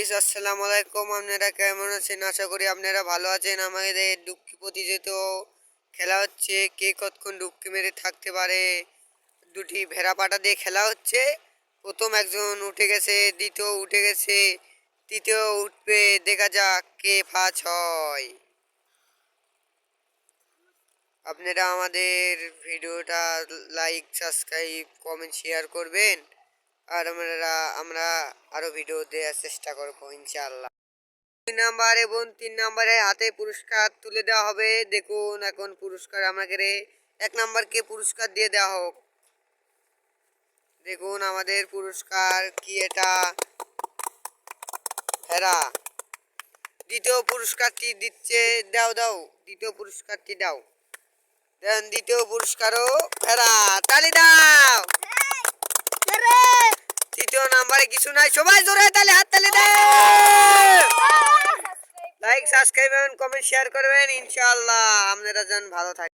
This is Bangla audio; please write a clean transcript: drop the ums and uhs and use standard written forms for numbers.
গাইস, আসসালামু আলাইকুম। আপনারা কেমন আছেন? আশা করি আপনারা ভালো আছেন। আমাদের ডুক্কি প্রতিযোগিত খেলা হচ্ছে, কে কতক্ষণ ডুক্কি মেরে থাকতে পারে। দুটি ভেড়া পাটা দিয়ে খেলা হচ্ছে। প্রথম একজন উঠে গেছে, দ্বিতীয় উঠে গেছে, তৃতীয় উঠবে। দেখা যাক কে ফার্স্ট হয়। আপনারা আমাদের ভিডিওটা লাইক, সাবস্ক্রাইব, কমেন্ট, শেয়ার করবেন। আর আমরা আরো ভিডিও দেওয়ার চেষ্টা করবো ইনশাআল্লাহ। 2 নাম্বার এবং 3 নাম্বারে হাতে পুরস্কার তুলে দেওয়া হবে। দেখুন এখন পুরস্কার আমাকে 1 নাম্বারকে পুরস্কার দিয়ে দেওয়া হোক। দেখুন আমাদের পুরস্কার কি, এটা হেরা। দ্বিতীয় পুরস্কারটি দিচ্ছে, দাও দাও, দ্বিতীয় পুরস্কারটি দাও। দেন দ্বিতীয় পুরস্কারও হেরা, তালি দাও। তৃতীয় নাম্বারে কিছু নাই, সবাই জোরে তালি, হাত তালি দেয়। লাইক, সাবস্ক্রাইব এবং কমেন্ট শেয়ার করবেন ইনশাআল্লাহ। আপনারা যেন ভালো থাকেন।